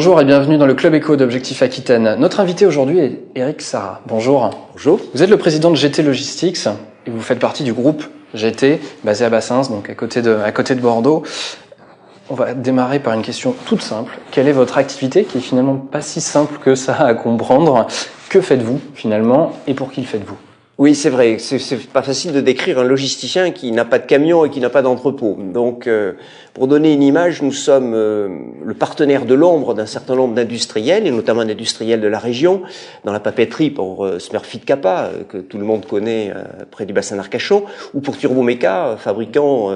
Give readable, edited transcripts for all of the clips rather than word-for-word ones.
Bonjour et bienvenue dans le Club Éco d'Objectif Aquitaine. Notre invité aujourd'hui est Eric Sarrat. Bonjour. Bonjour. Vous êtes le président de GT Logistics et vous faites partie du groupe GT basé à Bassins, donc à côté de Bordeaux. On va démarrer par une question toute simple. Quelle est votre activité qui est finalement pas si simple que ça à comprendre? Que faites-vous finalement et pour qui le faites-vous? Oui, c'est vrai, c'est pas facile de décrire un logisticien qui n'a pas de camion et qui n'a pas d'entrepôt. Donc, pour donner une image, nous sommes le partenaire de l'ombre d'un certain nombre d'industriels, et notamment d'industriels de la région, dans la papeterie pour Smurfit Kappa, que tout le monde connaît près du bassin d'Arcachon, ou pour Turbomeca, fabricant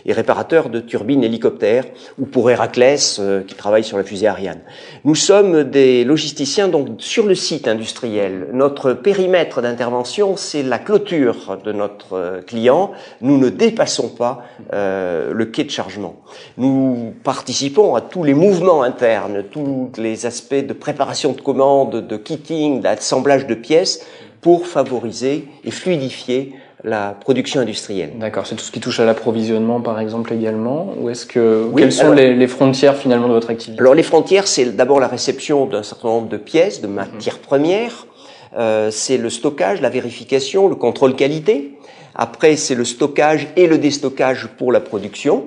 et réparateur de turbines hélicoptères, ou pour Héraclès, qui travaille sur la fusée Ariane. Nous sommes des logisticiens donc sur le site industriel. Notre périmètre d'intervention, c'est la clôture de notre client. Nous ne dépassons pas le quai de chargement. Nous participons à tous les mouvements internes, tous les aspects de préparation de commandes, de kitting, d'assemblage de pièces pour favoriser et fluidifier la production industrielle. D'accord, c'est tout ce qui touche à l'approvisionnement par exemple également, ou est-ce que quelles sont les frontières finalement de votre activité? Alors les frontières, c'est d'abord la réception d'un certain nombre de pièces, de matières premières. C'est le stockage, la vérification, le contrôle qualité. Après, c'est le stockage et le déstockage pour la production.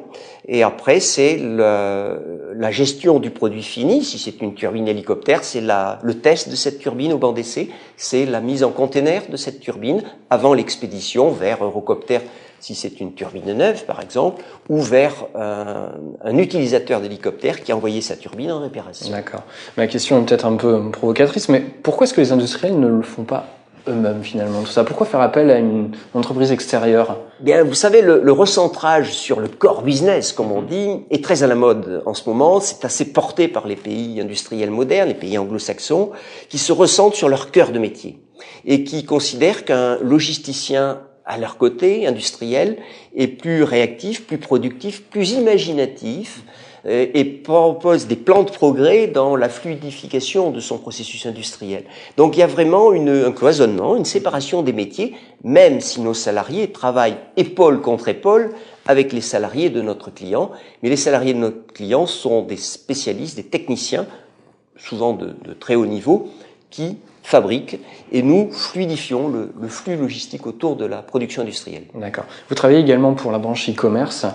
Et après, c'est la gestion du produit fini. Si c'est une turbine hélicoptère, c'est le test de cette turbine au banc d'essai. C'est la mise en container de cette turbine avant l'expédition vers Eurocopter, si c'est une turbine neuve, par exemple, ou vers un utilisateur d'hélicoptère qui a envoyé sa turbine en réparation. D'accord. Ma question est peut-être un peu provocatrice, mais pourquoi est-ce que les industriels ne le font pas eux-mêmes finalement, tout ça? Pourquoi faire appel à une entreprise extérieure? Bien, vous savez, le recentrage sur le core business, comme on dit, est très à la mode en ce moment. C'est assez porté par les pays industriels modernes, les pays anglo-saxons, qui se recentrent sur leur cœur de métier et qui considèrent qu'un logisticien à leur côté, industriel, est plus réactif, plus productif, plus imaginatif, et propose des plans de progrès dans la fluidification de son processus industriel. Donc il y a vraiment un cloisonnement, une séparation des métiers, même si nos salariés travaillent épaule contre épaule avec les salariés de notre client. Mais les salariés de notre client sont des spécialistes, des techniciens, souvent de très haut niveau, qui fabriquent et nous fluidifions le flux logistique autour de la production industrielle. D'accord. Vous travaillez également pour la branche e-commerce.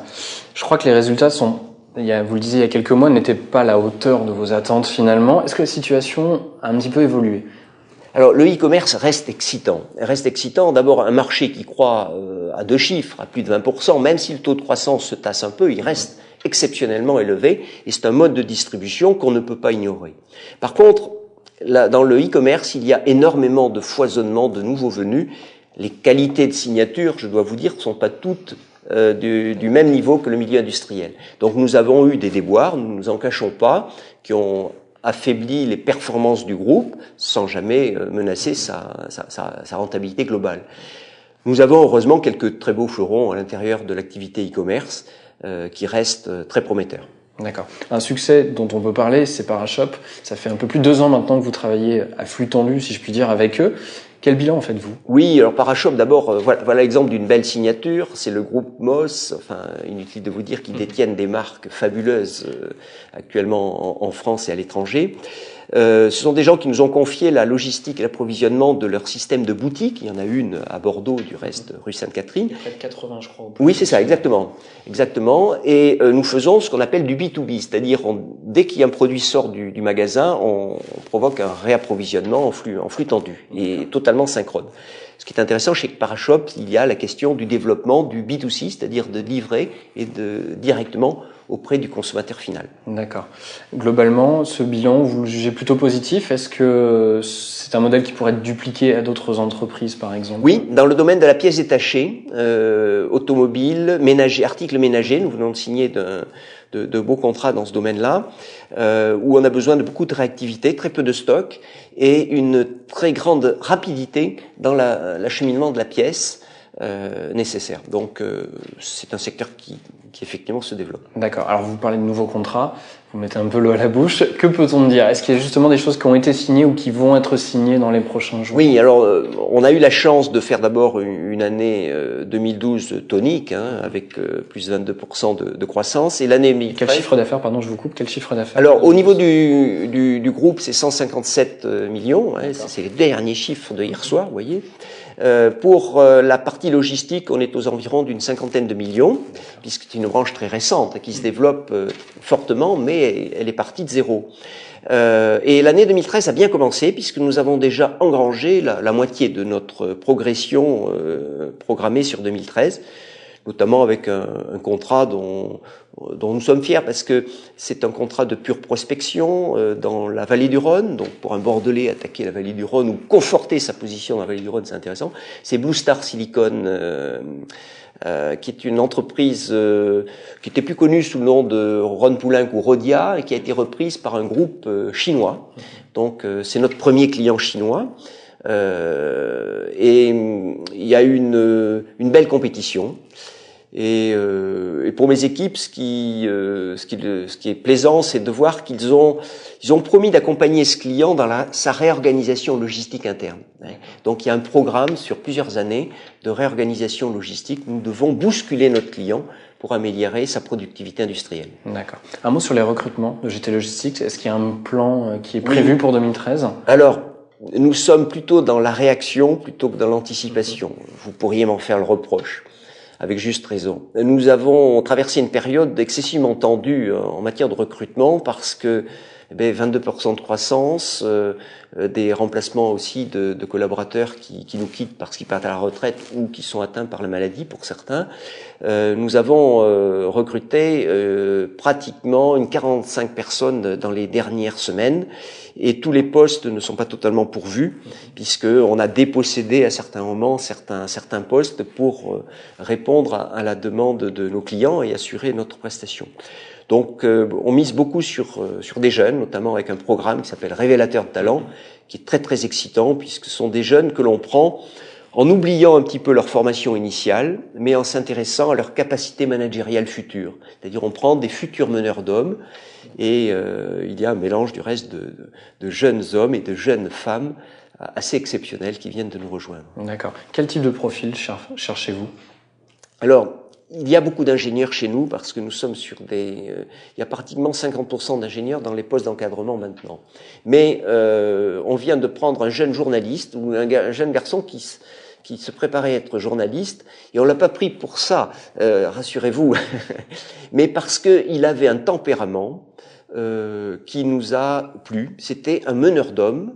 Je crois que les résultats sont, vous le disiez il y a quelques mois, n'étaient pas à la hauteur de vos attentes finalement. Est-ce que la situation a un petit peu évolué? Alors le e-commerce reste excitant. Reste excitant, d'abord un marché qui croît à 2 chiffres, à plus de 20%, même si le taux de croissance se tasse un peu, il reste exceptionnellement élevé et c'est un mode de distribution qu'on ne peut pas ignorer. Par contre, là, dans le e-commerce, il y a énormément de foisonnement de nouveaux venus. Les qualités de signature, je dois vous dire, ne sont pas toutes du même niveau que le milieu industriel. Donc nous avons eu des déboires, nous ne nous en cachons pas, qui ont affaibli les performances du groupe sans jamais menacer sa rentabilité globale. Nous avons heureusement quelques très beaux fleurons à l'intérieur de l'activité e-commerce qui restent très prometteurs. D'accord. Un succès dont on peut parler, c'est Parashop. Ça fait un peu plus de 2 ans maintenant que vous travaillez à flux tendu, si je puis dire, avec eux. Quel bilan en faites-vous? Oui, alors Parashop, d'abord, voilà l'exemple d'une belle signature. C'est le groupe Moss, enfin, inutile de vous dire qu'ils détiennent des marques fabuleuses actuellement en France et à l'étranger. Ce sont des gens qui nous ont confié la logistique et l'approvisionnement de leur système de boutique. Il y en a une à Bordeaux, du reste, rue Sainte-Catherine. Près de 80, je crois. Oui, c'est ça, exactement. Exactement. Et nous faisons ce qu'on appelle du B2B, c'est-à-dire dès qu'un produit sort du magasin, on provoque un réapprovisionnement en flux tendu et totalement synchrone. Ce qui est intéressant chez Parashop, il y a la question du développement du B2C, c'est-à-dire de livrer et directement auprès du consommateur final. D'accord. Globalement, ce bilan, vous le jugez plutôt positif? Est-ce que c'est un modèle qui pourrait être dupliqué à d'autres entreprises, par exemple? Oui, dans le domaine de la pièce détachée, automobile, ménager, articles ménagers, nous venons de signer de beaux contrats dans ce domaine-là, où on a besoin de beaucoup de réactivité, très peu de stock et une très grande rapidité dans l'acheminement de la pièce nécessaire. Donc c'est un secteur qui effectivement se développe. D'accord. Alors vous parlez de nouveaux contrats. Vous mettez un peu l'eau à la bouche. Que peut-on dire? Est-ce qu'il y a justement des choses qui ont été signées ou qui vont être signées dans les prochains jours? Oui, alors on a eu la chance de faire d'abord une année 2012 tonique, avec plus de 22% de croissance, et l'année 2013... Quel chiffre d'affaires, pardon, je vous coupe, quel chiffre d'affaires? Alors au niveau du groupe, c'est 157 millions, c'est les derniers chiffres de hier soir, vous voyez. Pour la partie logistique, on est aux environs d'une 50aine de millions, puisque c'est une branche très récente qui se développe fortement, mais elle est partie de zéro. Et l'année 2013 a bien commencé, puisque nous avons déjà engrangé la moitié de notre progression programmée sur 2013, notamment avec un contrat dont nous sommes fiers, parce que c'est un contrat de pure prospection dans la vallée du Rhône. Donc pour un Bordelais, attaquer la vallée du Rhône ou conforter sa position dans la vallée du Rhône, c'est intéressant. C'est Blue Star Silicon, qui est une entreprise qui était plus connue sous le nom de Ron Poulenc ou Rhodia, et qui a été reprise par un groupe chinois. Donc c'est notre premier client chinois. Et il y a eu une belle compétition. Et pour mes équipes, ce qui est plaisant, c'est de voir qu'ils ont promis d'accompagner ce client dans sa réorganisation logistique interne. Donc il y a un programme sur plusieurs années de réorganisation logistique. Nous devons bousculer notre client pour améliorer sa productivité industrielle. D'accord. Un mot sur les recrutements de GT Logistics. Est-ce qu'il y a un plan qui est prévu pour 2013? Alors, nous sommes plutôt dans la réaction plutôt que dans l'anticipation. Vous pourriez m'en faire le reproche, avec juste raison. Nous avons traversé une période excessivement tendue en matière de recrutement parce que 22% de croissance, des remplacements aussi de collaborateurs qui nous quittent parce qu'ils partent à la retraite ou qui sont atteints par la maladie pour certains. Nous avons recruté pratiquement une 45 personnes dans les dernières semaines, et tous les postes ne sont pas totalement pourvus puisque on a dépossédé à certains moments certains postes pour répondre à la demande de nos clients et assurer notre prestation. Donc on mise beaucoup sur des jeunes, notamment avec un programme qui s'appelle Révélateur de talent, qui est très très excitant puisque ce sont des jeunes que l'on prend en oubliant un petit peu leur formation initiale, mais en s'intéressant à leur capacité managériale future. C'est-à-dire on prend des futurs meneurs d'hommes, et il y a un mélange du reste de jeunes hommes et de jeunes femmes assez exceptionnels qui viennent de nous rejoindre. D'accord. Quel type de profil cherchez-vous? Alors, il y a beaucoup d'ingénieurs chez nous parce que nous sommes sur il y a pratiquement 50% d'ingénieurs dans les postes d'encadrement maintenant. Mais on vient de prendre un jeune journaliste ou un jeune garçon qui se préparait à être journaliste, et on l'a pas pris pour ça, rassurez-vous, mais parce qu'il avait un tempérament qui nous a plu. C'était un meneur d'hommes,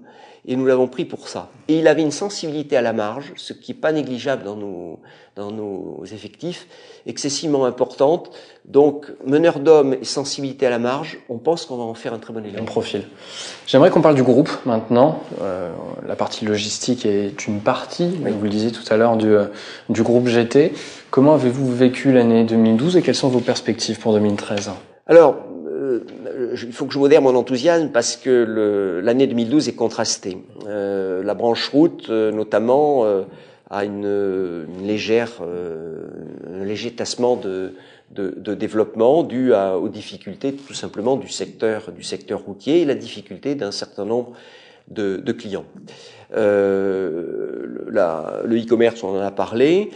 et nous l'avons pris pour ça. Et il avait une sensibilité à la marge, ce qui n'est pas négligeable dans nos effectifs, excessivement importante. Donc, meneur d'hommes et sensibilité à la marge, on pense qu'on va en faire un très bon élément. Un profil. J'aimerais qu'on parle du groupe maintenant. La partie logistique est une partie, oui, vous le disiez tout à l'heure, du groupe GT. Comment avez-vous vécu l'année 2012 et quelles sont vos perspectives pour 2013? Alors, il faut que je modère mon enthousiasme parce que l'année 2012 est contrastée. La branche route, notamment, a un léger tassement de développement dû aux difficultés tout simplement du secteur routier et la difficulté d'un certain nombre de clients. Le e-commerce, on en a parlé.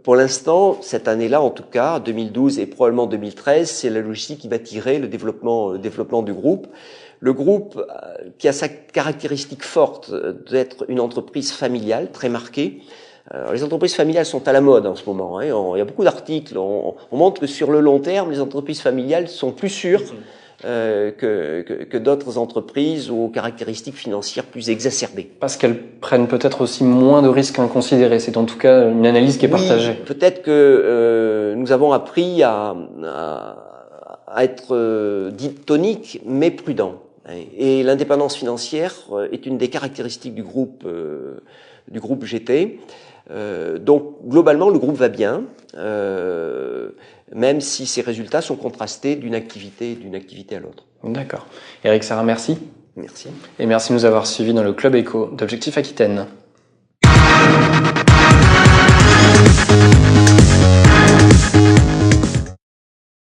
Pour l'instant, cette année-là, en tout cas, 2012 et probablement 2013, c'est la logistique qui va tirer le développement du groupe. Le groupe, qui a sa caractéristique forte d'être une entreprise familiale, très marquée. Alors, les entreprises familiales sont à la mode en ce moment. Il y a beaucoup d'articles. On montre que sur le long terme, les entreprises familiales sont plus sûres que d'autres entreprises aux caractéristiques financières plus exacerbées. Parce qu'elles prennent peut-être aussi moins de risques inconsidérés. C'est en tout cas une analyse qui est partagée. Peut-être que nous avons appris à être dit tonique, mais prudent. Et l'indépendance financière est une des caractéristiques du groupe GT. Donc globalement, le groupe va bien. Même si ces résultats sont contrastés d'une activité à l'autre. D'accord. Eric Sarra, merci. Merci. Et merci de nous avoir suivis dans le Club Éco d'Objectif Aquitaine.